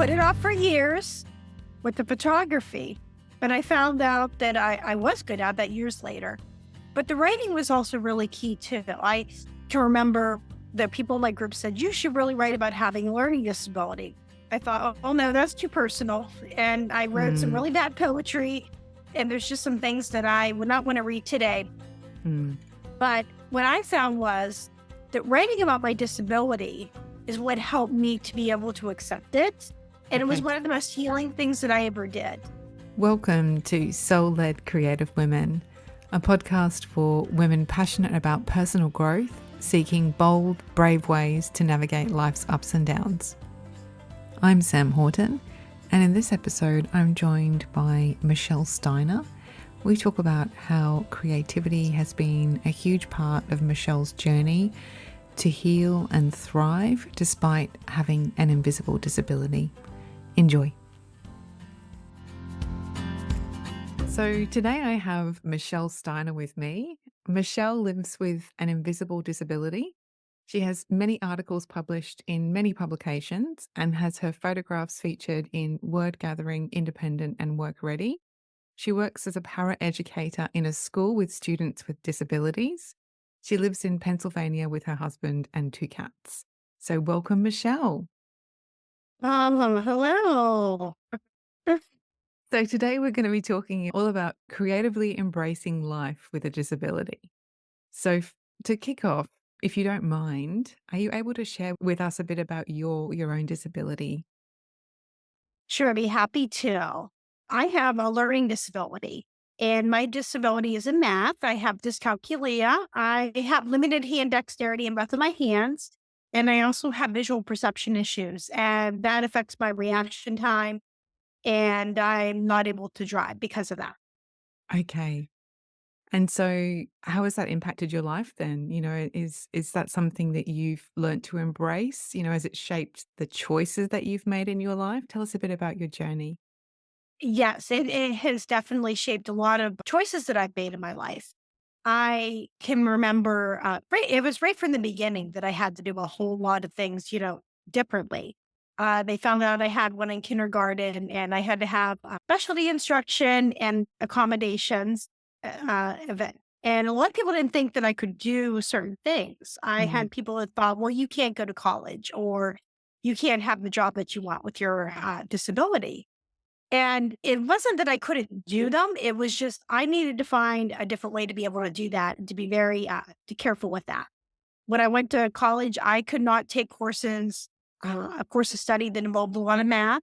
put it off for years with the photography, but I found out that I was good at that years later. But the writing was also really key too. I can remember that people in my group said, you should really write about having a learning disability. I thought, oh no, that's too personal. And I wrote some Mm, really bad poetry. And there's just some things that I would not want to read today. mm. But what I found was that writing about my disability is what helped me to be able to accept it. And it was Okay. one of the most healing things that I ever did. Welcome to Soul Led Creative Women, a podcast for women passionate about personal growth, seeking bold, brave ways to navigate life's ups and downs. I'm Sam Horton, and in this episode, I'm joined by Michelle Steiner. We talk about how creativity has been a huge part of Michelle's journey to heal and thrive despite having an invisible disability. Enjoy. So today I have Michelle Steiner with me. Michelle lives with an invisible disability. She has many articles published in many publications and has her photographs featured in Word Gathering, Independent, and Work Ready. She works as a para-educator in a school with students with disabilities. She lives in Pennsylvania with her husband and 2 cats. So welcome, Michelle. Hello. So today we're going to be talking all about creatively embracing life with a disability. So to kick off, if you don't mind, are you able to share with us a bit about your own disability? Sure, I'd be happy to. I have a learning disability, and my disability is in math. I have dyscalculia. I have limited hand dexterity in both of my hands, and I also have visual perception issues, and that affects my reaction time, and I'm not able to drive because of that. Okay. And so how has that impacted your life then? Is that something that you've learnt to embrace? Has it shaped the choices that you've made in your life? Tell us a bit about your journey. Yes, it has definitely shaped a lot of choices that I've made in my life. I can remember, it was right from the beginning that I had to do a whole lot of things, differently. They found out I had one in kindergarten and I had to have specialty instruction and accommodations event. And a lot of people didn't think that I could do certain things. I Mm, had people that thought, well, you can't go to college or you can't have the job that you want with your disability. And it wasn't that I couldn't do them, it was just I needed to find a different way to be able to do that and to be very, careful with that. When I went to college, I could not take courses, a course of study that involved a lot of math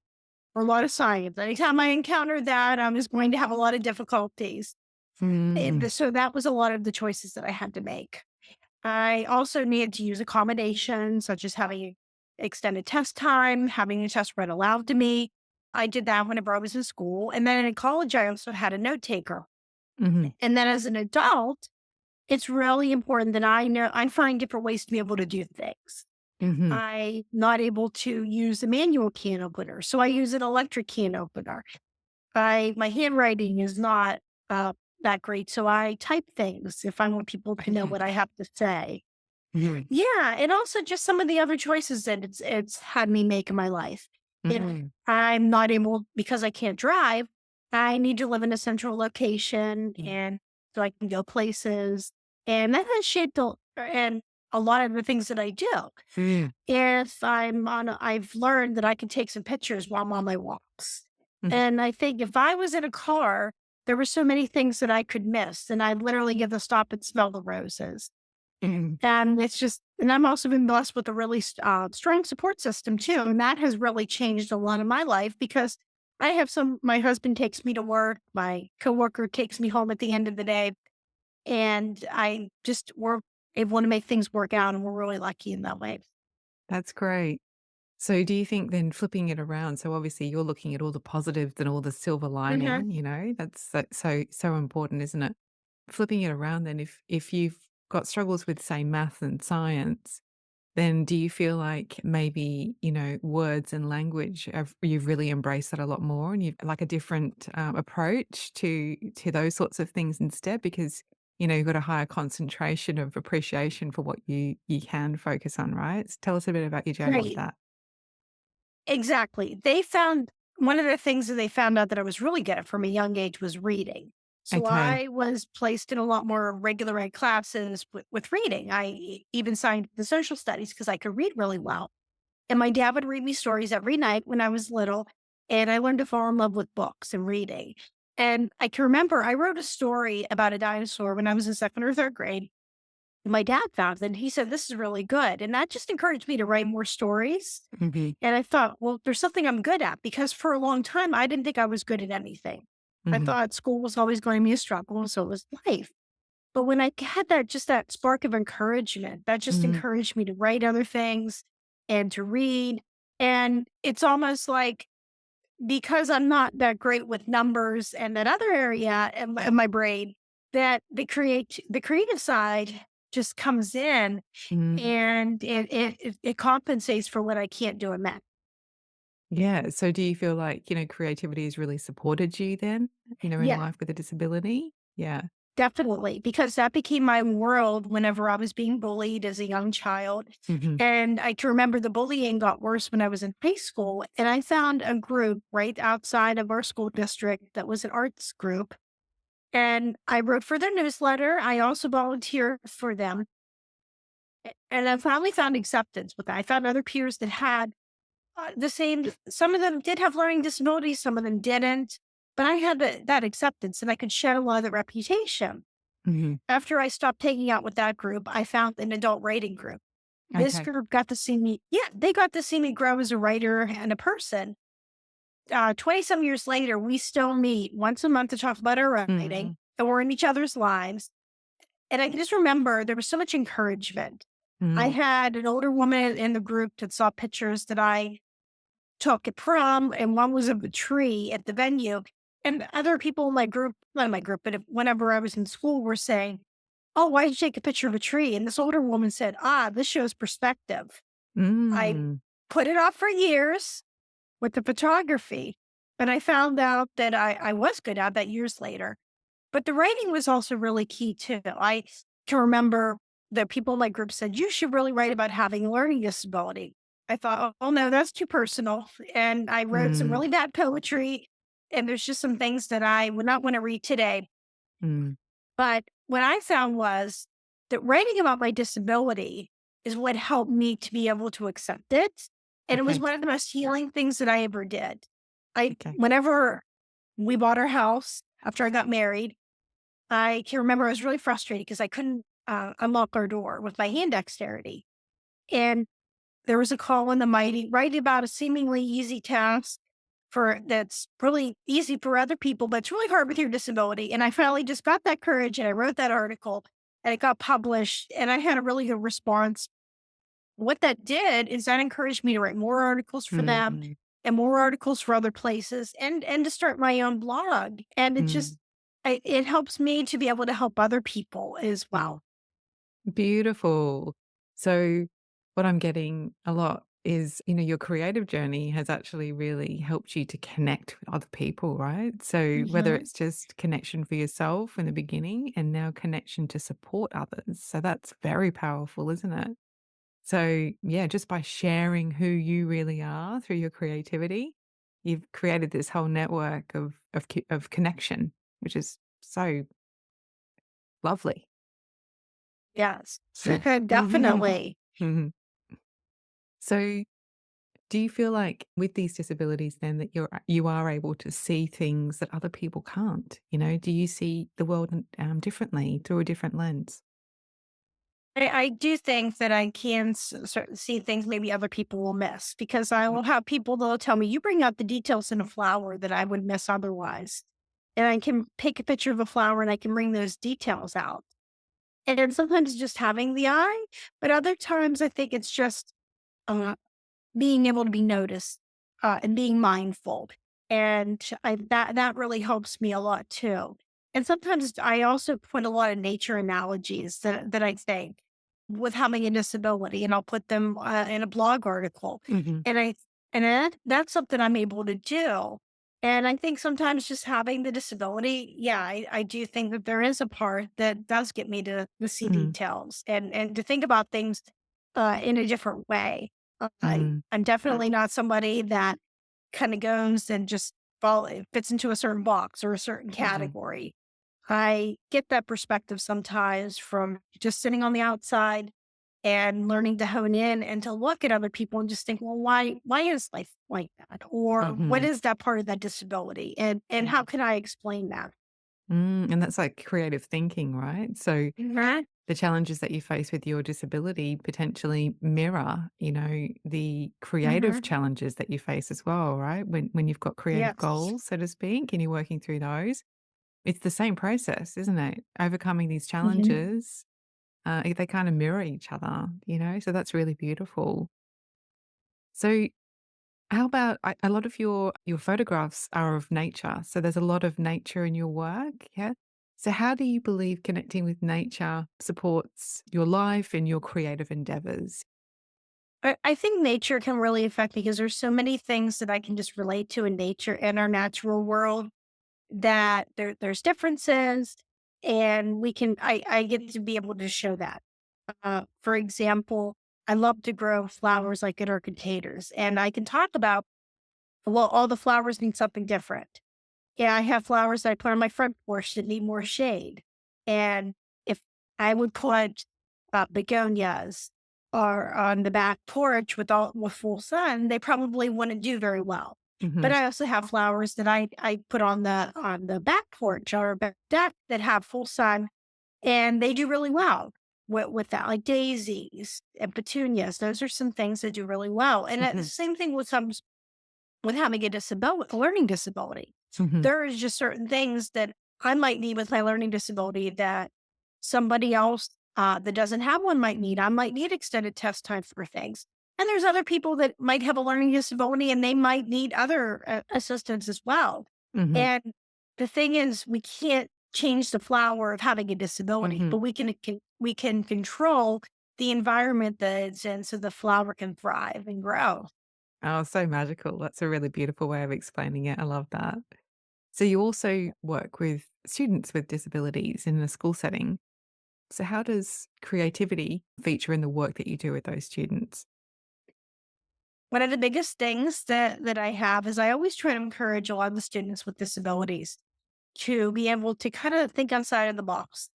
or a lot of science. Anytime I encountered that, I was going to have a lot of difficulties. mm, So that was a lot of the choices that I had to make. I also needed to use accommodations, such as having extended test time, having the test read aloud to me. I did that whenever I was in school. And then in college, I also had a note taker. mhm, And then as an adult, it's really important that I find different ways to be able to do things. mhm. I'm not able to use a manual can opener, so I use an electric can opener. My handwriting is not that great, so I type things if I want people to know Okay. what I have to say. Mhm, Yeah, and also just some of the other choices that it's had me make in my life. mhm. I'm not able because I can't drive, I need to live in a central location and so I can go places. And that has shaped a lot of the things that I do. Mm, If I've learned that I can take some pictures while I'm on my walks. mhm, And I think if I was in a car, there were so many things that I could miss. And I'd literally get to stop and smell the roses. mhm. And and I'm also been blessed with a really strong support system too. And that has really changed a lot of my life because my husband takes me to work, my coworker takes me home at the end of the day. And we're able to make things work out. And we're really lucky in that way. That's great. So do you think then flipping it around, so obviously you're looking at all the positives and all the silver Hmm. lining, that's so important, isn't it? Flipping it around then, if you've got struggles with, say, math and science, then do you feel like maybe, words and language, you've really embraced that a lot more and you've like a different approach to those sorts of things instead because, you've got a higher concentration of appreciation for what you can focus on, right? Tell us a bit about your journey with Right. that. Exactly. They found one of the things that they found out that I was really good at from a young age was reading. So Okay. I was placed in a lot more regular ed classes with reading. Even signed the social studies because I could read really well. And my dad would read me stories every night when I was little. And I learned to fall in love with books and reading. And I can remember I wrote a story about a dinosaur when I was in second or third grade. My dad found it and he said, "This is really good." And that just encouraged me to write more stories. Hmm. And I thought, well, there's something I'm good at because for a long time, I didn't think I was good at anything. I Hmm. thought school was always going to be a struggle. So was life. But when I had that spark of encouragement, that just Hmm. encouraged me to write other things and to read. And it's almost like because I'm not that great with numbers and that other area in my brain, that the creative side just comes in Hmm. and it compensates for what I can't do in math. Yeah. So do you feel like, creativity has really supported you then, in Yeah, life with a disability? Yeah. definitely, because that became my world whenever I was being bullied as a young child. Hmm. And I can remember the bullying got worse when I was in high school. And I found a group right outside of our school district that was an arts group. And I wrote for their newsletter. I also volunteered for them. And I finally found acceptance with that. I found other peers that had the same, some of them did have learning disabilities, some of them didn't. But I had that acceptance and I could shed a lot of the reputation. Hmm. After I stopped hanging out with that group, I found an adult writing group. This Okay. group got to see me, yeah, they got to see me grow as a writer and a person. 20 some years later, we still meet once a month to talk about our writing Mm. and we're in each other's lives. And I can just remember there was so much encouragement. I Mm. had an older woman in the group that saw pictures that I took at prom, and one was of a tree at the venue. And other people in my group, not in my group, but whenever I was in school, were saying, "Oh, why did you take a picture of a tree?" And this older woman said, "Ah, this shows perspective." I Mm. put it off for years with the photography, and I found out that I was good at that years later. But the writing was also really key too. I can remember that people in my group said, "You should really write about having a learning disability." I thought, "Oh, no, that's too personal." And I wrote some Mm. really bad poetry. And there's just some things that I would not want to read today. Mm. But what I found was that writing about my disability is what helped me to be able to accept it. And it was Okay. one of the most healing things that I ever did. Okay. Whenever we bought our house after I got married, I can remember I was really frustrated because I couldn't unlock our door with my hand dexterity. And there was a call in the mighty right about a seemingly easy task for that's really easy for other people, but it's really hard with your disability. And I finally just got that courage and I wrote that article and it got published and I had a really good response. What that did is that encouraged me to write more articles for them Mm. and more articles for other places and to start my own blog. And Mm. it helps me to be able to help other people as Mm. well. Beautiful. So, what I'm getting a lot is, your creative journey has actually really helped you to connect with other people, right? So, whether Mhm. it's just connection for yourself in the beginning and now connection to support others. So, that's very powerful, isn't it? So, yeah, just by sharing who you really are through your creativity, you've created this whole network of connection, which is so lovely. Yes. Mhm. Definitely. Mhm. So, do you feel like with these disabilities then that you are able to see things that other people can't? Do you see the world differently through a different lens? I do think that I can see things maybe other people will miss because I Mm. will have people that'll tell me, "You bring out the details in a flower that I would miss otherwise." And I can take a picture of a flower and I can bring those details out. And then sometimes it's just having the eye, but other times I think it's just uh, being able to be noticed, and being mindful. And that really helps me a lot too. And sometimes I also put a lot of nature analogies that I think with having a disability, and I'll put them in a blog article. Mhm. And that's something I'm able to do. And I think sometimes just having the disability, yeah, I do think that there is a part that does get me to see Mm. details and to think about things in a different way. Mm. I'm definitely not somebody that kind of goes and just fits into a certain box or a certain Mhm. category. I get that perspective sometimes from just sitting on the outside and learning to hone in and to look at other people and just think, well, why is life like that? Or what Mhm. is that part of that disability? And how can I explain that? And that's like creative thinking, right? So Mhm. the challenges that you face with your disability potentially mirror, the creative Mhm. challenges that you face as well, right? When you've got creative Yes. goals, so to speak, and you're working through those, it's the same process, isn't it? Overcoming these Mhm. challenges, they kind of mirror each other, so that's really beautiful. So how about a lot of your photographs are of nature, so there's a lot of nature in your work, yeah? So how do you believe connecting with nature supports your life and your creative endeavors? I think nature can really affect me because there's so many things that I can just relate to in nature and our natural world that there's differences and I get to be able to show that. For example, I love to grow flowers like in our containers and I can talk about, well, all the flowers need something different. Yeah, I have flowers that I put on my front porch that need more shade. And if I would put begonias or on the back porch with full sun, they probably wouldn't do very well. But Mhm, I also have flowers that I put on the back porch or back deck that have full sun and they do really well with that, like daisies and petunias. Those are some things that do really well. And the mhm, same thing with having a learning disability. mhm, There is just certain things that I might need with my learning disability that somebody else that doesn't have one might need. I might need extended test time for things. And there's other people that might have a learning disability and they might need other assistance as well. mhm, And the thing is, we can't change the flower of having a disability, mhm. but we can control the environment that it's in so the flower can thrive and grow. Oh, so magical. That's a really beautiful way of explaining it. I love that. So you also work with students with disabilities in a school setting. So how does creativity feature in the work that you do with those students? One of the biggest things that I have is I always try to encourage a lot of the students with disabilities to be able to kind of think outside of the box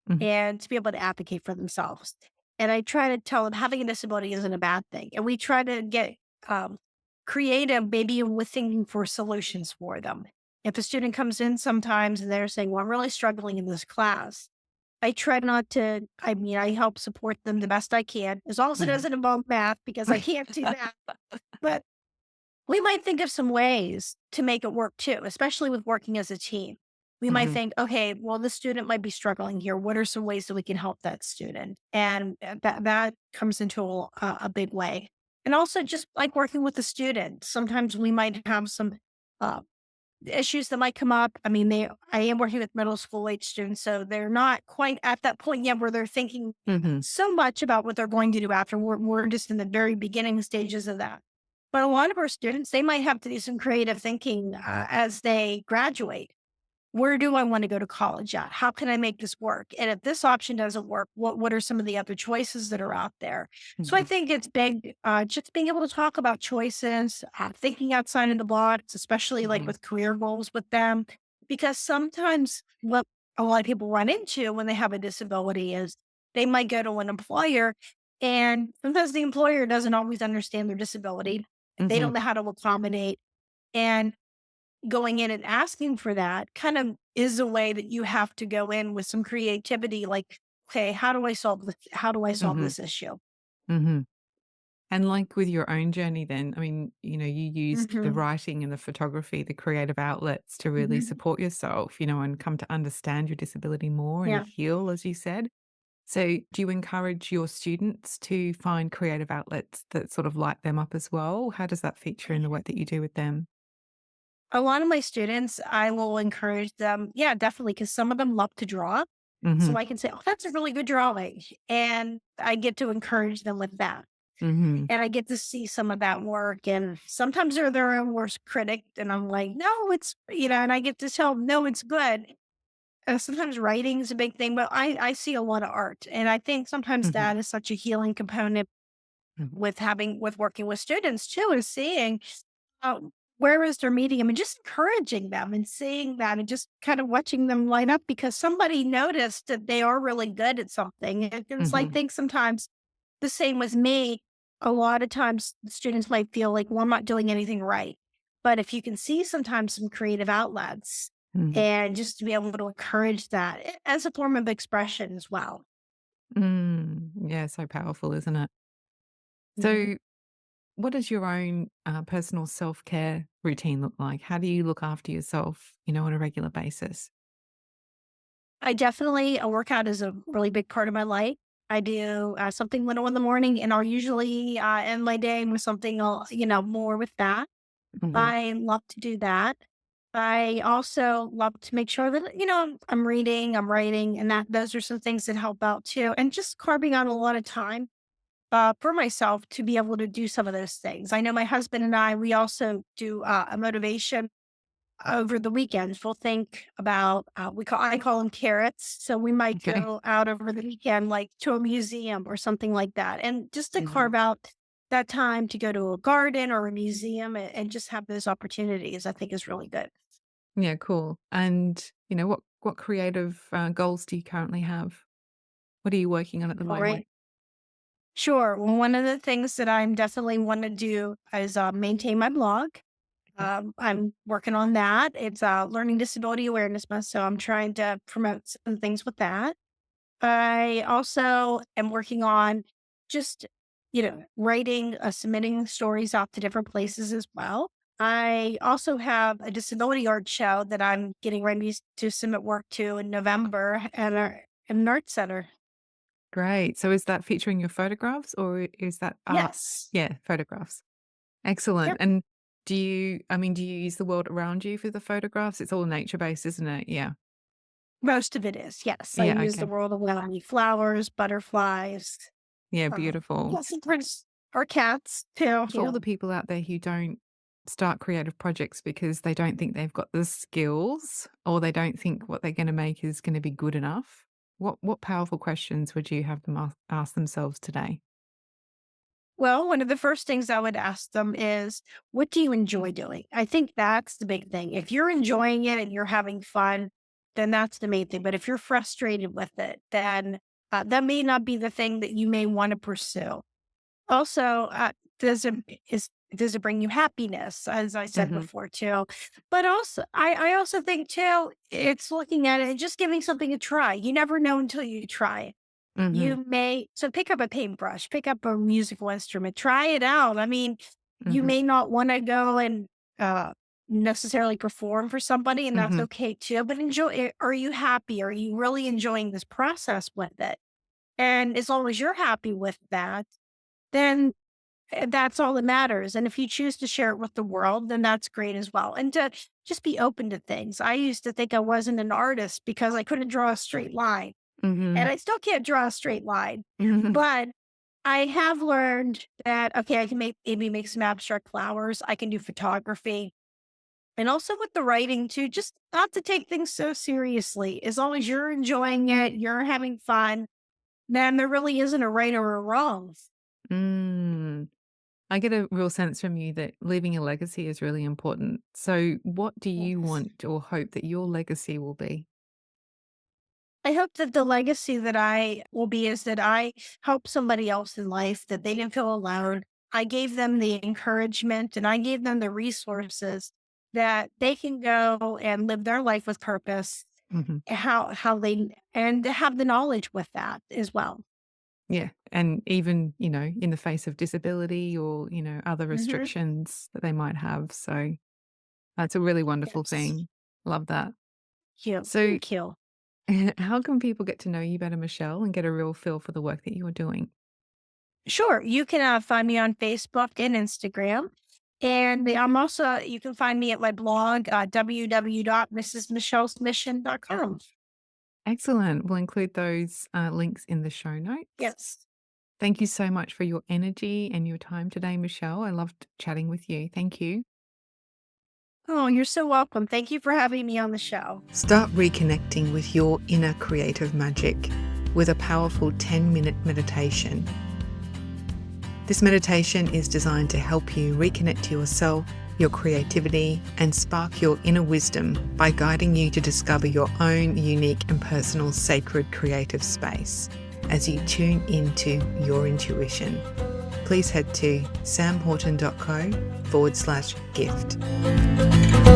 Mhm, and to be able to advocate for themselves. And I try to tell them having a disability isn't a bad thing. And we try to get um, creative, maybe with thinking for solutions for them. If a student comes in sometimes and they're saying, well, I'm really struggling in this class, I try not to, I mean, I help support them the best I can, as long as it mhm. doesn't involve math, because I can't do that. But we might think of some ways to make it work too, especially with working as a team. We might Mhm, think, okay, well, this student might be struggling here. What are some ways that we can help that student? And that comes into a big way. And also just like working with the student. Sometimes we might have some uh, issues that might come up. I mean, I am working with middle school age students, so they're not quite at that point yet where they're thinking mhm, so much about what they're going to do after. We're just in the very beginning stages of that. But a lot of our students, they might have to do some creative thinking as they graduate. Where do I want to go to college at? How can I make this work? And if this option doesn't work, what are some of the other choices that are out there? So I mhm, think it's big, just being able to talk about choices, thinking outside of the box, especially like mhm, with career goals with them, because sometimes what a lot of people run into when they have a disability is they might go to an employer, and sometimes the employer doesn't always understand their disability. They don't mhm, know how to accommodate, and going in and asking for that kind of is a way that you have to go in with some creativity, like, "Okay, how do I solve mhm, this issue?" mhm. And like with your own journey then, I mean, you used the Mhm, writing and the photography, the creative outlets to really mhm. support yourself, and come to understand your disability more and Yeah. heal, as you said. So do you encourage your students to find creative outlets that sort of light them up as well? How does that feature in the work that you do with them? A lot of my students, I will encourage them, yeah, definitely, because some of them love to draw. So Mhm, I can say, "Oh, that's a really good drawing," and I get to encourage them with that, mhm, and I get to see some of that work, and sometimes they're their own worst critic, and I'm like, "No, and I get to tell them, "No, it's good." Sometimes writing is a big thing, but I see a lot of art, and I think sometimes mhm, that is such a healing component Mhm. with working with students too, is seeing uh, where is their medium and just encouraging them and seeing that and just kind of watching them light up because somebody noticed that they are really good at something. And it's like, Mhm. think sometimes the same with me. A lot of times the students might feel like, well, I'm not doing anything right. But if you can see sometimes some creative outlets Mm. and just to be able to encourage that as a form of expression as well. Yeah, so powerful, isn't it? Mhm. So, what does your own personal self care routine look like? How do you look after yourself, on a regular basis? I definitely, a workout is a really big part of my life. I do something little in the morning, and I'll usually end my day with something, more with that. Hmm. I love to do that. I also love to make sure that, I'm reading, I'm writing, and that those are some things that help out too. And just carving out a lot of time for myself to be able to do some of those things. I know my husband and I, we also do a motivation over the weekends. We'll think about, I call them carrots. So we might Okay. go out over the weekend, like to a museum or something like that. And just to Hmm. carve out that time to go to a garden or a museum and just have those opportunities, I think is really good. Yeah, cool. And what creative goals do you currently have? What are you working on at the All moment? right. Sure. Well, one of the things that I'm definitely want to do is maintain my blog. Okay. I'm working on that. It's Learning Disability Awareness Month, so I'm trying to promote some things with that. I also am working on just, writing, submitting stories out to different places as well. I also have a disability art show that I'm getting ready to submit work to in November at an art center. Great. So, is that featuring your photographs or is that art? Yes. Yeah, photographs. Excellent. Yep. And do you use the world around you for the photographs? It's all nature based, isn't it? Yeah. Most of it is. Yes. I Yeah. use the Okay. world around me flowers, butterflies, Yeah. Beautiful. yes, and birds or cats too. For all the people out there who don't start creative projects because they don't think they've got the skills or they don't think what they're going to make is going to be good enough, what powerful questions would you have them ask themselves today? Well, one of the first things I would ask them is, what do you enjoy doing? I think that's the big thing. If you're enjoying it and you're having fun, then that's the main thing. But if you're frustrated with it, then that may not be the thing that you may want to pursue. Also, does it does it bring you happiness? As I said Mhm. before, too. But also, I also think too, it's looking at it and just giving something a try. You never know until you try. Mhm. So pick up a paintbrush, pick up a musical instrument, try it out. I mean, you Mhm. may not want to go and uh, necessarily perform for somebody, and that's Mhm. okay too, but enjoy it. Are you happy? Are you really enjoying this process with it? And as long as you're happy with that, then that's all that matters. And if you choose to share it with the world, then that's great as well. And to just be open to things. I used to think I wasn't an artist because I couldn't draw a straight line. And Mhm. I still can't draw a straight line, Mhm. but I have learned that, okay, I can maybe make some abstract flowers. I can do photography and also with the writing too, just not to take things so seriously. As long as you're enjoying it, you're having fun, then there really isn't a right or a wrong. Mm. I get a real sense from you that leaving a legacy is really important. So, what do you Yes. want or hope that your legacy will be? I hope that the legacy that I will be is that I help somebody else in life, that they didn't feel alone. I gave them the encouragement and I gave them the resources that they can go and live their life with purpose, Mhm. how they and have the knowledge with that as well. Yeah, and even, in the face of disability or, other Hmm. restrictions that they might have. So, that's a really wonderful Yes. thing. Love that. Thank you. So, Thank you. how can people get to know you better, Michelle, and get a real feel for the work that you're doing? Sure. You can find me on Facebook and Instagram. And I'm also, you can find me at my blog, www.mrsmichellesmission.com. Excellent. We'll include those links in the show notes. Yes. Thank you so much for your energy and your time today, Michelle. I loved chatting with you. Thank you. Oh, you're so welcome. Thank you for having me on the show. Start reconnecting with your inner creative magic with a powerful 10-minute meditation. This meditation is designed to help you reconnect to yourself, your creativity, and spark your inner wisdom by guiding you to discover your own unique and personal sacred creative space as you tune into your intuition. Please head to samhorton.co/gift.